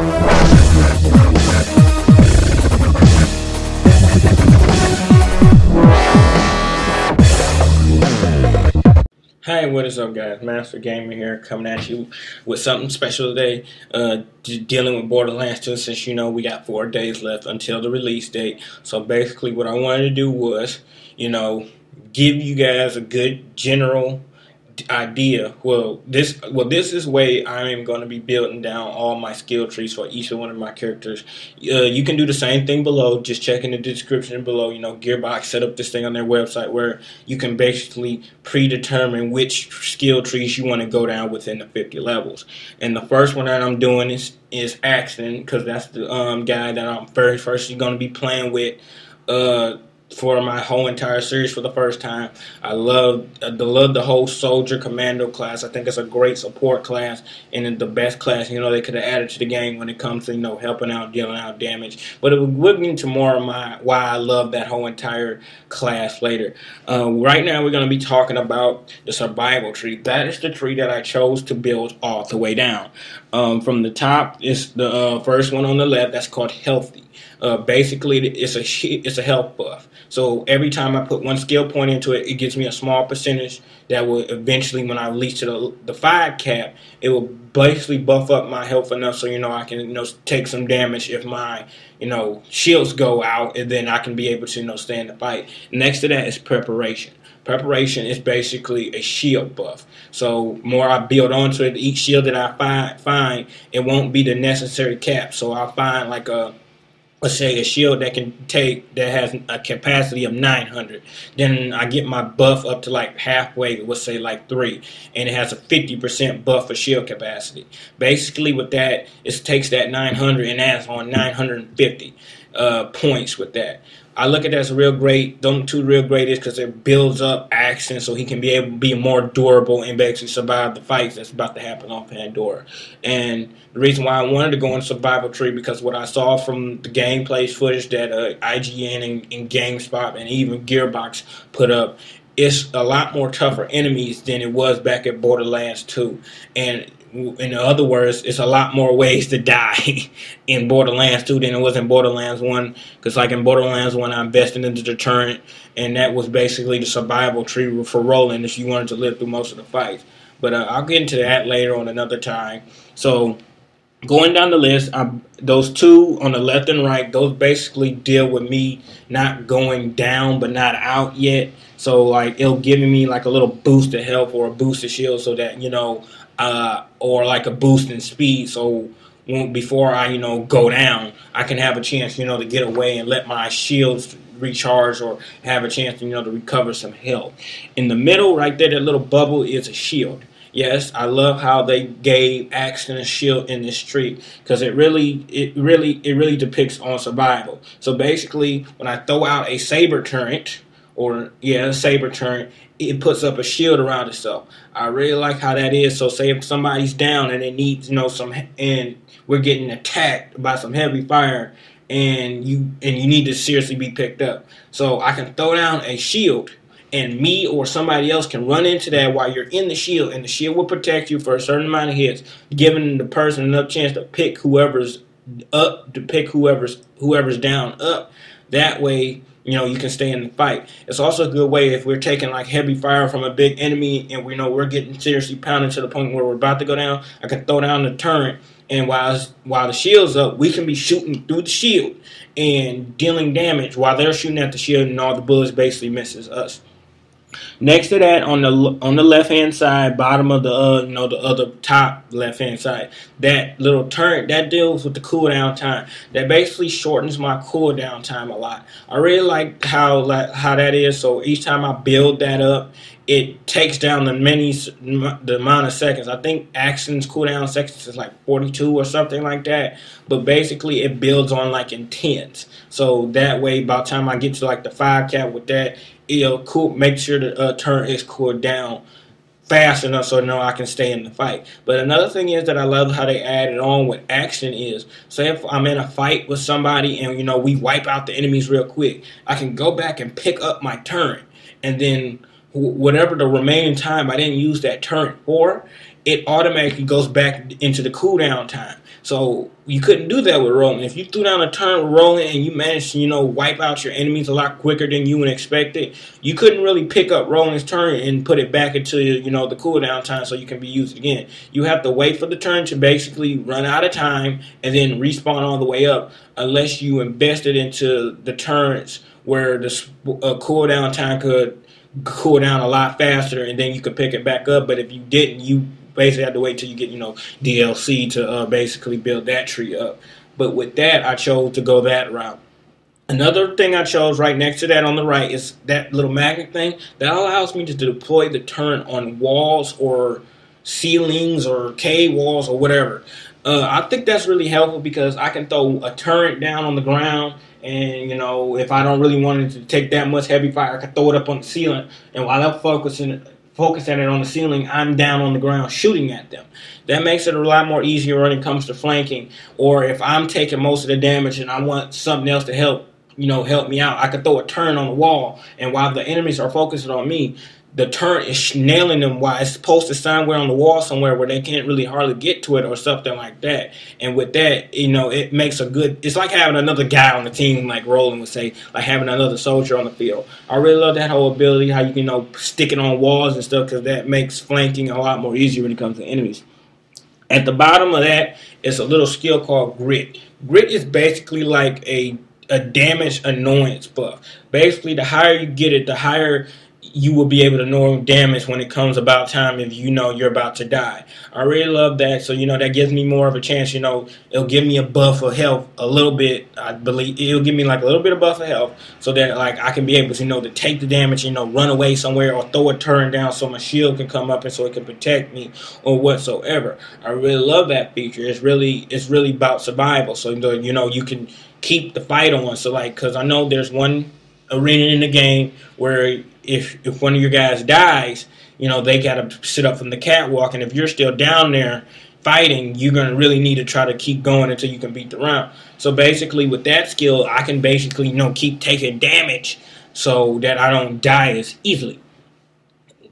Hey, what is up, guys? Master Gamer here, coming at you with something special today. Dealing with Borderlands 2, since you know we got 4 days left until the release date. So basically, what I wanted to do was, give you guys a good general idea. This is way I am going to be building down all my skill trees for each one of my characters. You can do the same thing below. Just check in the description below. Gearbox set up this thing on their website where you can basically predetermine which skill trees you want to go down within the 50 levels. And the first one that I'm doing is Axton, because that's the guy that I'm firstly going to be playing with. For my whole entire series for the first time. I love the whole soldier commando class. I think it's a great support class and the best class they could have added to the game when it comes to helping out, dealing out damage. But it will get into more of why I love that whole entire class later. Right now we're going to be talking about the survival tree. That is the tree that I chose to build all the way down. From the top is the first one on the left. That's called healthy. Basically, it's a health buff. So every time I put one skill point into it, it gives me a small percentage that will eventually, when I release to the 5 cap, it will basically buff up my health enough so I can take some damage if my shields go out, and then I can be able to stay in the fight. Next to that is preparation. Preparation is basically a shield buff. So more I build onto it, each shield that I find, it won't be the necessary cap. So I'll find like let's say a shield that has a capacity of 900. Then I get my buff up to like halfway, let's say like 3, and it has a 50% buff for shield capacity. Basically with that, it takes that 900 and adds on 950 points with that. I look at that as real great. Them two real great is because it builds up action so he can be able to be more durable and basically survive the fights that's about to happen on Pandora. And the reason why I wanted to go on survival tree, because what I saw from the gameplay footage that IGN and GameSpot and even Gearbox put up, it's a lot more tougher enemies than it was back at Borderlands 2. And in other words, it's a lot more ways to die in Borderlands 2 than it was in Borderlands 1. Because like in Borderlands 1, I invested in the deterrent, and that was basically the survival tree for rolling if you wanted to live through most of the fights. But I'll get into that later on another time. So going down the list, those two on the left and right, those basically deal with me not going down but not out yet. So like it'll give me like a little boost of health or a boost of shield so that or like a boost in speed, so before I go down, I can have a chance to get away and let my shields recharge or have a chance to recover some health. In the middle right there, that little bubble is a shield. Yes, I love how they gave Axton a shield in this tree, because it really depicts on survival. So basically, when I throw out a saber turret, it puts up a shield around itself. I really like how that is. So say if somebody's down and it needs and we're getting attacked by some heavy fire, and you need to seriously be picked up. So I can throw down a shield, and me or somebody else can run into that while you're in the shield, and the shield will protect you for a certain amount of hits, giving the person enough chance to pick whoever's up, to pick whoever's down up. That way, you can stay in the fight. It's also a good way if we're taking like heavy fire from a big enemy and we're getting seriously pounded to the point where we're about to go down. I can throw down the turret, and while the shield's up, we can be shooting through the shield and dealing damage while they're shooting at the shield, and all the bullets basically misses us. Next to that, on the left hand side, bottom of the the other top left hand side, that little turret that deals with the cooldown time. That basically shortens my cooldown time a lot. I really like how that is. So each time I build that up, it takes down the amount of seconds. I think Axton's cooldown seconds is like 42 or something like that. But basically, it builds on like in tens. So that way, by the time I get to like the 5 cap with that, it'll make sure the turret is cooled down fast enough so I can stay in the fight. But another thing is that I love how they added on with action is, say if I'm in a fight with somebody and we wipe out the enemies real quick, I can go back and pick up my turret, and then whatever the remaining time I didn't use that turret for, it automatically goes back into the cooldown time. So you couldn't do that with rolling. If you threw down a turn with rolling and you managed to, wipe out your enemies a lot quicker than you would expect it, you couldn't really pick up rolling's turn and put it back into, the cooldown time so you can be used again. You have to wait for the turn to basically run out of time and then respawn all the way up, unless you invested into the turns where the cooldown time could cool down a lot faster and then you could pick it back up. But if you didn't, you basically have to wait till you get, DLC to basically build that tree up. But with that, I chose to go that route. Another thing I chose right next to that on the right is that little magnet thing that allows me to deploy the turret on walls or ceilings or cave walls or whatever. I think that's really helpful because I can throw a turret down on the ground, and if I don't really want it to take that much heavy fire, I can throw it up on the ceiling, and while I'm focusing it on the ceiling, I'm down on the ground shooting at them. That makes it a lot more easier when it comes to flanking, or if I'm taking most of the damage and I want something else to help me out, I could throw a turret on the wall, and while the enemies are focusing on me, the turret is nailing them while it's posted somewhere on the wall somewhere where they can't really hardly get to it or something like that. And with that, it makes it's like having another guy on the team, like Roland would say, like having another soldier on the field. I really love that whole ability, how you can, stick it on walls and stuff, because that makes flanking a lot more easier when it comes to enemies. At the bottom of that is a little skill called Grit. Grit is basically like a damage annoyance buff. Basically, the higher you get it, the higher you will be able to know damage when it comes about time if you're about to die. I really love that. So, that gives me more of a chance. It'll give me a buff of health a little bit. I believe it'll give me like a little bit of buff of health so that like I can be able to, to take the damage, run away somewhere or throw a turn down so my shield can come up and so it can protect me or whatsoever. I really love that feature. It's really about survival. So, you can keep the fight on. So like, cause I know there's one arena in the game where if one of your guys dies, they got to sit up from the catwalk, and if you're still down there fighting, you're going to really need to try to keep going until you can beat the round. So basically with that skill, I can basically, keep taking damage so that I don't die as easily.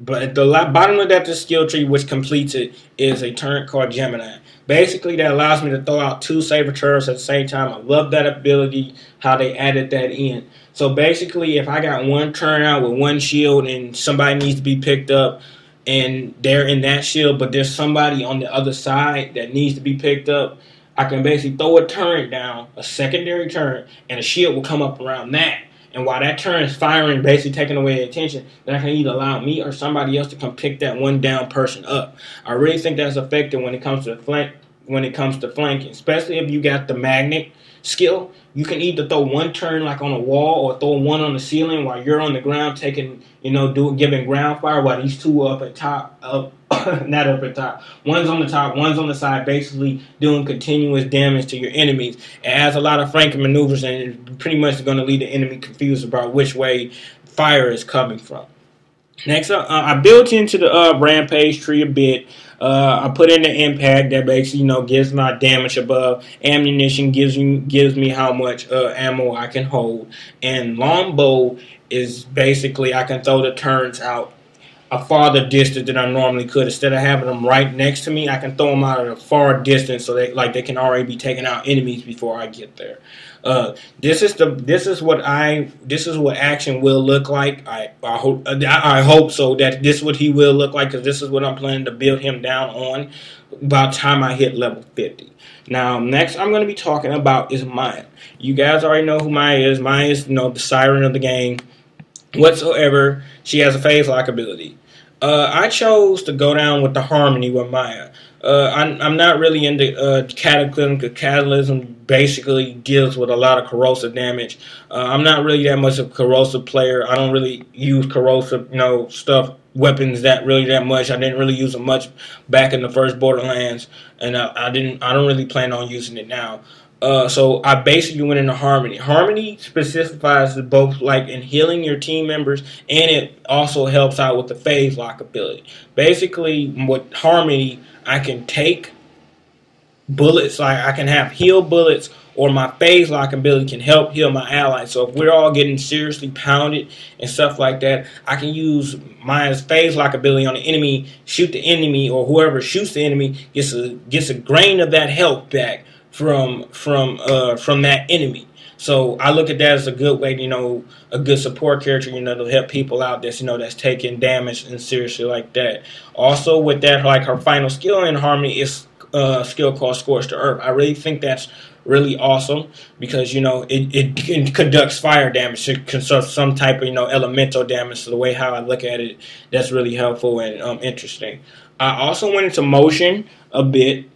But at the bottom of that, the skill tree, which completes it, is a turret called Gemini. Basically, that allows me to throw out 2 saber turrets at the same time. I love that ability, how they added that in. So basically, if I got one turn out with one shield and somebody needs to be picked up and they're in that shield, but there's somebody on the other side that needs to be picked up, I can basically throw a turret down, a secondary turret, and a shield will come up around that. And while that turret is firing, basically taking away attention, then I can either allow me or somebody else to come pick that one down person up. I really think that's effective when it comes to flanking, especially if you got the magnet skill. You can either throw one turn like on a wall or throw one on the ceiling while you're on the ground taking, giving ground fire while these two up at top, not up at top. One's on the top, one's on the side, basically doing continuous damage to your enemies. It has a lot of flanking maneuvers and it pretty much is going to leave the enemy confused about which way fire is coming from. Next up, I built into the rampage tree a bit. I put in the impact that basically, gives my damage above. Ammunition gives me how much ammo I can hold. And longbow is basically I can throw the turrets out a farther distance than I normally could. Instead of having them right next to me, I can throw them out at a far distance so they can already be taking out enemies before I get there. This is what action will look like. I hope so that this is what he will look like, because this is what I'm planning to build him down on by the time I hit level 50. Now, next I'm going to be talking about is Maya. You guys already know who Maya is. Maya is, the siren of the game. Whatsoever, she has a phase lock ability. I chose to go down with the harmony with Maya. I'm not really into Cataclysm, because Catalysm basically deals with a lot of corrosive damage. I'm not really that much of a corrosive player. I don't really use corrosive, weapons that much. I didn't really use them much back in the first Borderlands, and I don't really plan on using it now. So I basically went into Harmony. Harmony specifies both like in healing your team members, and it also helps out with the phase lock ability. Basically, with Harmony, I can take bullets, like I can have heal bullets or my phase lock ability can help heal my allies. So if we're all getting seriously pounded and stuff like that, I can use Maya's phase lock ability on the enemy, shoot the enemy, or whoever shoots the enemy gets a grain of that health back from that enemy. So I look at that as a good way, a good support character, to help people out that's taking damage and seriously like that. Also with that, like her final skill in Harmony is a skill called Scorched to Earth. I really think that's really awesome because, it conducts fire damage. It conducts some type of, elemental damage. So the way how I look at it, that's really helpful and interesting. I also went into motion a bit.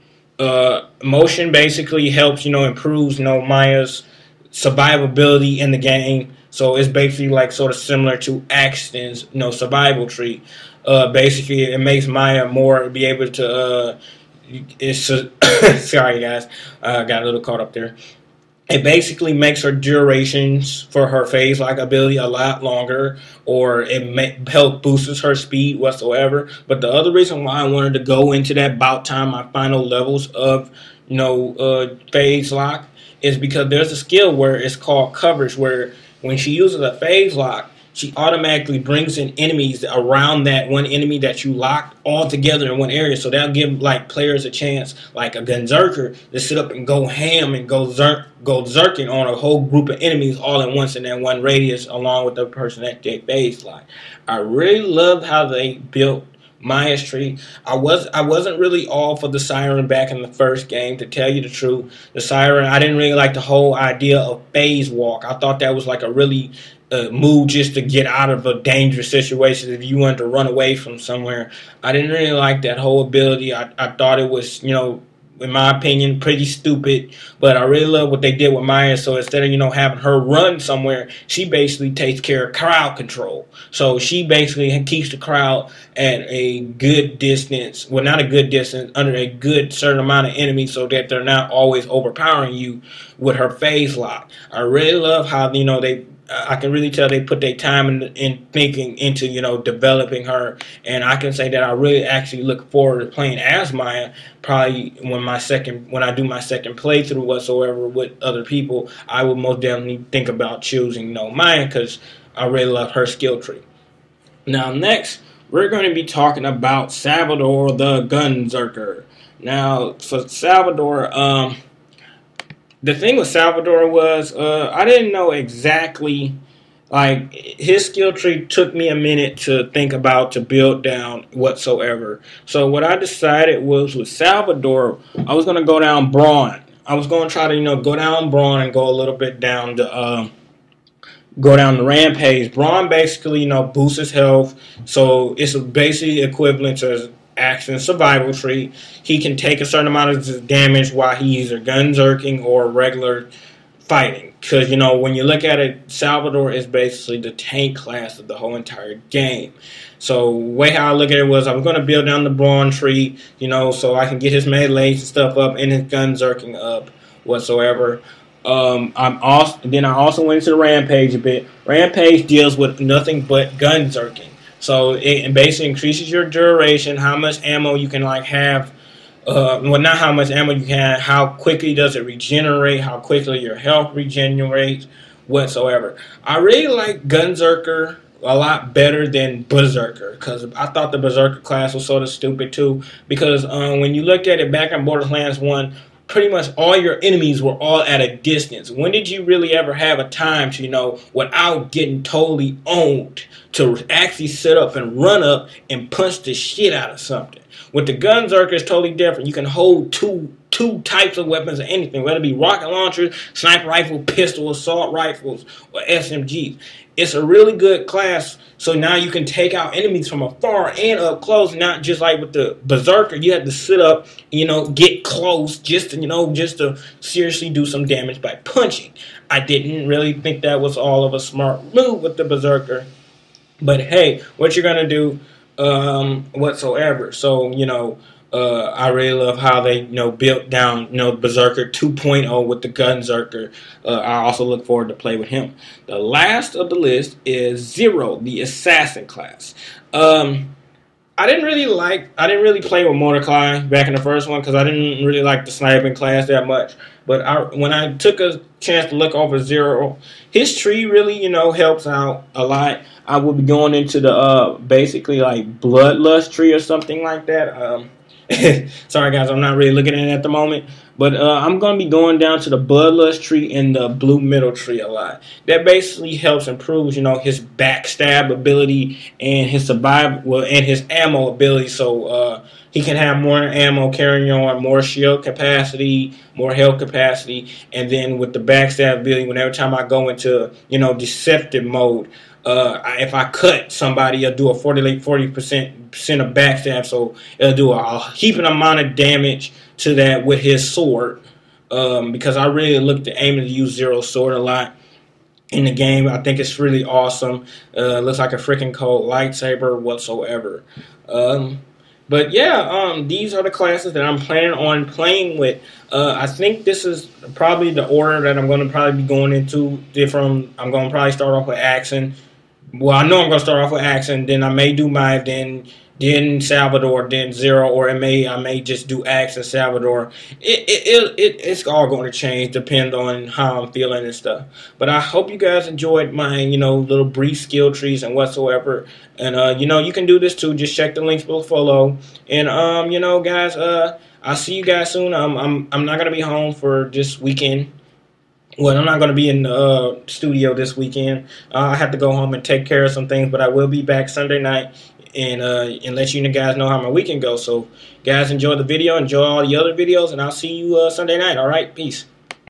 Motion basically helps, improves, Maya's survivability in the game. So it's basically like sort of similar to Axton's, survival tree. Basically, it makes Maya more be able to. Sorry guys, got a little caught up there. It basically makes her durations for her phase lock ability a lot longer, or it help boosts her speed whatsoever. But the other reason why I wanted to go into that about time my final levels of phase lock is because there's a skill where it's called coverage, where when she uses a phase lock, she automatically brings in enemies around that one enemy that you locked all together in one area. So that'll give like players a chance, like a Gunzerker, to sit up and go ham and go zerking on a whole group of enemies all at once in that one radius, along with the person that they phase lock. I really loved how they built Maya's tree. I wasn't really all for the Siren back in the first game, to tell you the truth. The Siren, I didn't really like the whole idea of phase walk. I thought that was like a really move just to get out of a dangerous situation if you wanted to run away from somewhere. I didn't really like that whole ability. I thought it was, in my opinion, pretty stupid, but I really love what they did with Maya. So instead of, having her run somewhere, she basically takes care of crowd control. So she basically keeps the crowd at a good distance, well, not a good distance, under a good certain amount of enemies so that they're not always overpowering you with her phase lock. I really love how, I can really tell they put their time in thinking into, developing her. And I can say that I really actually look forward to playing as Maya. Probably when I do my second playthrough whatsoever with other people, I will most definitely think about choosing, Maya, because I really love her skill tree. Now, next, we're going to be talking about Salvador the Gunzerker. Now, for Salvador, the thing with Salvador was I didn't know exactly, like, his skill tree took me a minute to think about, to build down whatsoever. So what I decided was with Salvador, I was going to go down Brawn. I was going to try to, go down Brawn and go a little bit down to Rampage. Brawn basically, boosts his health. So it's basically equivalent to action survival tree. He can take a certain amount of damage while he's either gunzerking or regular fighting. Because, when you look at it, Salvador is basically the tank class of the whole entire game. So, the way how I look at it was I was going to build down the Brawn tree, so I can get his melees and stuff up and his gunzerking up whatsoever. I also went into the Rampage a bit. Rampage deals with nothing but gunzerking. So it basically increases your duration, how much ammo you can have. Not how much ammo you can have, how quickly does it regenerate, how quickly your health regenerates, whatsoever. I really like Gunzerker a lot better than Berserker, because I thought the Berserker class was sort of stupid too. Because when you looked at it back in Borderlands 1, pretty much all your enemies were all at a distance. When did you really ever have a time to, without getting totally owned, to actually sit up and run up and punch the shit out of something? With the Gunzerker, it's totally different. You can hold two types of weapons or anything, whether it be rocket launchers, sniper rifle, pistol, assault rifles, or SMGs. It's a really good class, so now you can take out enemies from afar and up close, not just like with the Berserker. You have to sit up, get close just to seriously do some damage by punching. I didn't really think that was all of a smart move with the Berserker. But hey, what you're going to do whatsoever. So, I really love how they, built down, Berserker 2.0 with the Gunzerker. I also look forward to play with him. The last of the list is Zero, the Assassin class. I didn't really play with Mordecai back in the first one because I didn't really like the sniping class that much. But when I took a chance to look over Zero, his tree really, helps out a lot. I will be going into the basically like Bloodlust tree or something like that. Sorry guys, I'm not really looking at it at the moment. But I'm going to be going down to the Bloodlust tree and the Blue Middle tree a lot. That basically helps improve, his backstab ability and his survival, well, and his ammo ability. So he can have more ammo carrying on, more shield capacity, more health capacity, and then with the backstab ability, whenever time I go into, deceptive mode, if I cut somebody, I'll do a 40% of backstab, so it'll do a heaping amount of damage to that with his sword. Because I really look to aim to use Zero's sword a lot in the game. I think it's really awesome. Looks like a freaking cold lightsaber whatsoever. But yeah, these are the classes that I'm planning on playing with. I think this is probably the order that I'm going to probably be going into. I'm going to probably start off with Axon. Well, I know I'm going to start off with Axon, then I may do Maya, then Salvador, then Zero, or I may just do Axon, Salvador. It's all going to change, depend on how I'm feeling and stuff. But I hope you guys enjoyed my, little brief skill trees and whatsoever. And, you can do this too. Just check the links below. And, guys, I'll see you guys soon. I'm not going to be home for this weekend. Well, I'm not going to be in the studio this weekend. I have to go home and take care of some things, but I will be back Sunday night and let you guys know how my weekend goes. So, guys, enjoy the video, enjoy all the other videos, and I'll see you Sunday night. All right, peace.